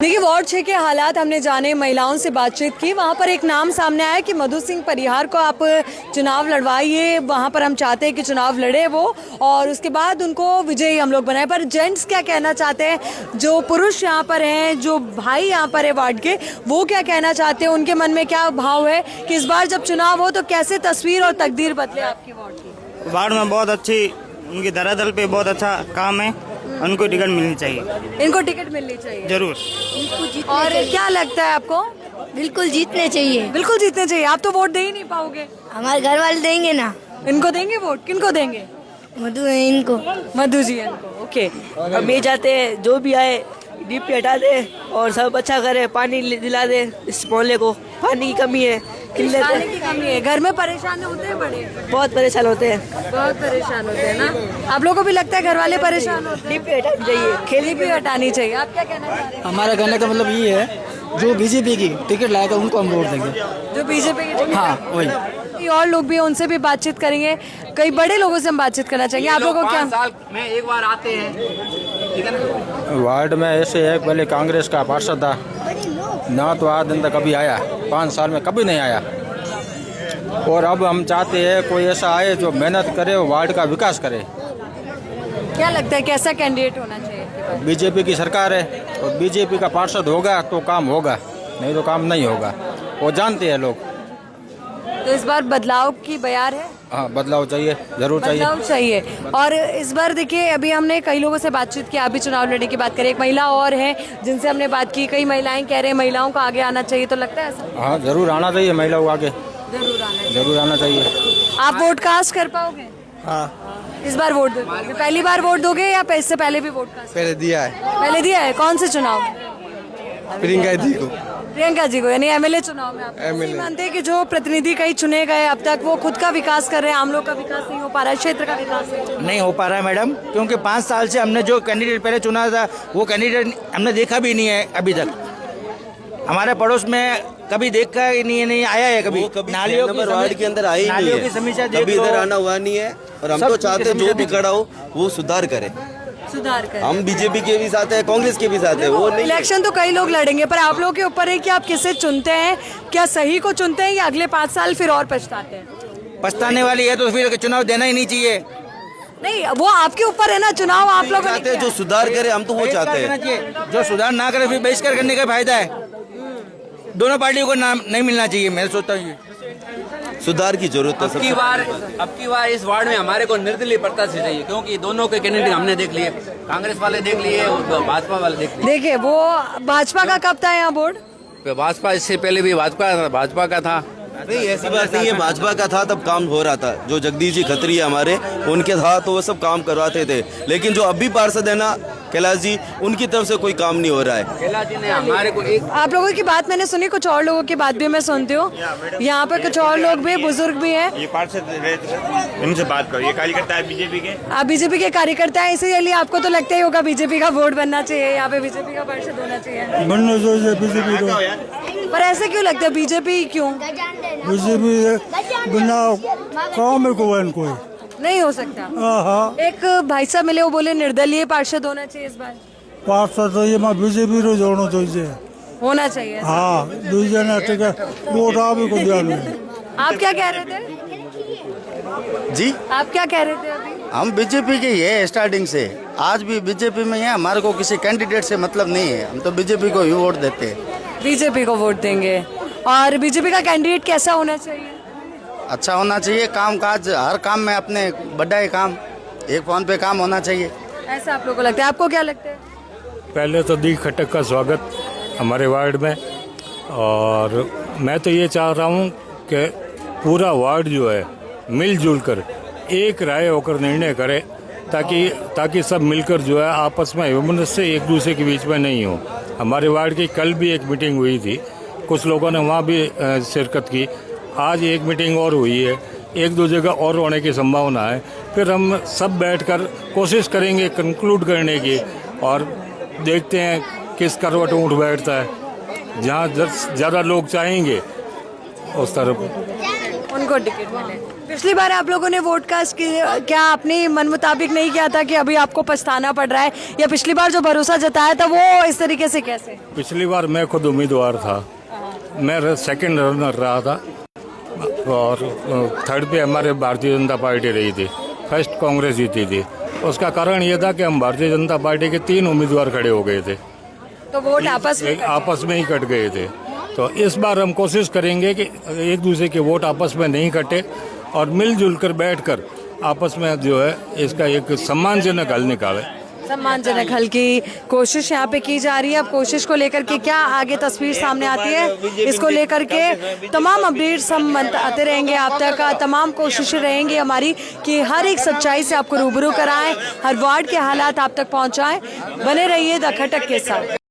देखिए वार्ड 6 के हालात हमने जाने, महिलाओं से बातचीत की। वहाँ पर एक नाम सामने आया कि मधु सिंह परिहार को आप चुनाव लड़वाइए, वहाँ पर हम चाहते हैं कि चुनाव लड़े वो और उसके बाद उनको विजयी हम लोग बनाए। पर जेंट्स क्या कहना चाहते हैं, जो पुरुष यहाँ पर हैं, जो भाई यहाँ पर है वार्ड के, वो क्या कहना चाहते हैं, उनके मन में क्या भाव है कि इस बार जब चुनाव हो तो कैसे तस्वीर और तकदीर बदले आपके वार्ड की? वार्ड में बहुत अच्छी उनकी धरातल पे बहुत अच्छा काम है, उनको टिकट मिलनी चाहिए। इनको टिकट मिलनी चाहिए जरूर। और क्या लगता है आपको? बिल्कुल जीतने चाहिए। बिल्कुल जीतने चाहिए। आप तो वोट दे ही नहीं पाओगे। हमारे घर वाले देंगे ना। इनको देंगे वोट? किनको देंगे? मधु है इनको। मधु जी इनको। ओके। हम ये चाहते हैं जो भी आए डीपी हटा दे और सब अच्छा करे, पानी दिला दे इस मोहल्ले को। पानी की कमी है, किल्लत पानी है, की कमी है, घर में परेशान होते हैं बड़े, बहुत परेशान होते हैं। बहुत परेशान होते हैं ना। आप लोगों को भी लगता है घर वाले परेशान होते हैं? डीपी हटानी चाहिए, खेली भी हटानी चाहिए। आप क्या कहना चाह रहे हैं? हमारा कहने का मतलब ये है, जो बीजेपी की टिकट लाएगा उनको हम वोट देंगे। जो बीजेपी के हाँ वही। और लोग भी हैं, उनसे भी बातचीत करेंगे। कई बड़े लोगों से हम बातचीत करना चाहेंगे। आप लोगों को क्या? 5 साल में एक बार आते हैं, ठीक है ना। वार्ड में ऐसे है, पहले कांग्रेस का पार्षद था ना, तो आज दिन तक कभी आया, 5 साल में कभी नहीं आया। और अब हम चाहते हैं कोई ऐसा आए जो मेहनत करे, वार्ड का विकास करे। क्या लगता है कैसा कैंडिडेट होना चाहिए आपके पास? बीजेपी की सरकार है और बीजेपी का पार्षद होगा तो काम होगा, नहीं तो काम नहीं होगा, वो जानते हैं लोग। तो इस बार बदलाव की बयार है? हाँ, बदलाव चाहिए, जरूर चाहिए। बदलाव चाहिए। और इस बार देखिए, अभी हमने कई लोगों से बातचीत की, आप भी चुनाव लड़ने की बात करें। एक महिला और है जिनसे हमने बात की, कई महिलाएं कह रहे हैं महिलाओं को आगे आना चाहिए, तो लगता है ऐसा? हाँ, जरूर आना चाहिए महिलाओं को आगे, जरूर आना चाहिए। आप वोट कास्ट कर पाओगे? हाँ, इस बार वोट दोगे? पहली बार वोट दोगे या इससे पहले भी वोट कास्ट? पहले दिया है, पहले दिया है। कौन से चुनाव? प्रियंका जी को। प्रियंका जी को, यानी एमएलए चुनाव में आप नहीं मानते कि जो प्रतिनिधि कई चुने गए अब तक, वो खुद का विकास कर रहे हैं, आम लोग का विकास नहीं हो पा रहा है, क्षेत्र का विकास नहीं हो पा रहा है मैडम, क्योंकि 5 साल से हमने जो कैंडिडेट पहले चुना था वो कैंडिडेट हमने देखा भी नहीं है अभी तक। हमारे पड़ोस में कभी देखा ही नहीं आया है कभी। नालियों की वार्ड के अंदर आई नहीं है, की समीक्षा कभी इधर आना हुआ नहीं है। और हम तो चाहते हैं जो भी खड़ा हो वो सुधार करे। हम बीजेपी के भी साथ हैं, कांग्रेस के भी साथ हैं, वो नहीं। इलेक्शन तो कई लोग लड़ेंगे, पर आप लोगों के ऊपर है कि आप किसे चुनते हैं। क्या सही को चुनते हैं या अगले 5 साल फिर और पछताते हैं? पछताने वाली है तो फिर चुनाव देना ही नहीं चाहिए। नहीं, वो आपके ऊपर है ना, चुनाव आप लोग चाहते हैं जो सुधार करे, हम तो वो चाहते हैं। जो सुधार ना करे फिर बहिष्कार करने का फायदा है। दोनों पार्टियों को नाम नहीं मिलना चाहिए, मैं सोचता हूँ सुधार की जरूरत है। अब की बार इस वार्ड में हमारे को निर्दलीय प्रता से चाहिए, क्योंकि दोनों के कैंडिडेट हमने देख लिए, कांग्रेस वाले देख लिए और भाजपा वाले देख लिए। देखिए, वो भाजपा का कब था यहाँ बोर्ड? भाजपा इससे पहले भी भाजपा का था। नहीं, ऐसी बात नहीं है, भाजपा का था तब काम हो रहा था। जो जगदीश जी खत्री है हमारे, उनके था तो वो सब काम करवाते थे। लेकिन जो अभी पार्षद है ना कैलाश जी, उनकी तरफ से कोई काम नहीं हो रहा है। कैलाश जी ने हमारे को एक आप लोगों की बात मैंने सुनी, कुछ और लोगों की बात भी मैं सुनती हूँ। यहाँ पे कुछ और लोग भी, बुजुर्ग भी हैं। ये पार्षद इनसे बात करो, ये कार्यकर्ता है बीजेपी के। आप बीजेपी के कार्यकर्ता हैं, इसीलिए आपको तो लगता ही होगा बीजेपी का वोट बनना चाहिए, यहाँ पे बीजेपी का पार्षद होना चाहिए। बनना चाहिए बीजेपी को। पर ऐसे क्यों लगता है? बीजेपी क्यों? बीजेपी बिना काम है कोई नहीं हो सकता। एक भाई साहब मिले, वो बोले निर्दलीय पार्षद होना चाहिए इस बार। पार्षद तो ये बीजेपी रो जोड़ना चाहिए। होना चाहिए। हाँ, दूसरे ने टिकट वोट आप को दिया। आप क्या कह रहे थे जी? आप क्या कह रहे थे अभी? हम बीजेपी के ही है स्टार्टिंग से, आज भी बीजेपी में है। हमारे को किसी कैंडिडेट से मतलब नहीं है, हम तो बीजेपी को ही वोट देते हैं। बीजेपी को वोट देंगे। और बीजेपी का कैंडिडेट कैसा होना चाहिए? अच्छा होना चाहिए, काम काज हर काम में अपने बढ़ाए काम, एक फोन पे काम होना चाहिए। ऐसा आप लोगों को लगता है? आपको क्या लगता है? पहले तो दी खटक का स्वागत हमारे वार्ड में, और मैं तो ये चाह रहा हूँ कि पूरा वार्ड जो है मिलजुल कर एक राय होकर निर्णय करे, ताकि सब मिलकर जो है आपस में विमर्श एक दूसरे के बीच में नहीं हो। हमारे वार्ड की कल भी एक मीटिंग हुई थी, कुछ लोगों ने वहाँ भी शिरकत की। आज एक मीटिंग और हुई है, 1-2 जगह और होने की संभावना है। फिर हम सब बैठकर कोशिश करेंगे कंक्लूड करने की, और देखते हैं किस करवट ऊँट बैठता है। जहाँ ज़्यादा लोग चाहेंगे उस तरफ उनको टिकट मिले। पिछली बार आप लोगों ने वोट कास्ट क्या अपने मन मुताबिक नहीं किया था कि अभी आपको पछताना पड़ रहा है, या पिछली बार जो भरोसा जताया था वो इस तरीके से कैसे? पिछली बार मैं खुद उम्मीदवार था, मैं सेकंड रनर रहा था और थर्ड पे हमारे भारतीय जनता पार्टी रही थी, फर्स्ट कांग्रेस जीती थी। उसका कारण ये था कि हम भारतीय जनता पार्टी के 3 उम्मीदवार खड़े हो गए थे, तो वोट आपस में ही कट गए थे। तो इस बार हम कोशिश करेंगे कि एक दूसरे के वोट आपस में नहीं कटे और मिलजुल कर बैठ कर आपस में जो है इसका एक सम्मानजनक हल निकाले। सम्मानजनक हल की कोशिश यहाँ पे की जा रही है। अब कोशिश को लेकर के क्या आगे तस्वीर सामने आती है, इसको लेकर के तमाम अपडेट्स हम आते रहेंगे आप तक। तमाम कोशिशें रहेंगी हमारी कि हर एक सच्चाई से आपको रूबरू कराएं, हर वार्ड के हालात आप तक पहुंचाएं। बने रहिए द खटक के साथ।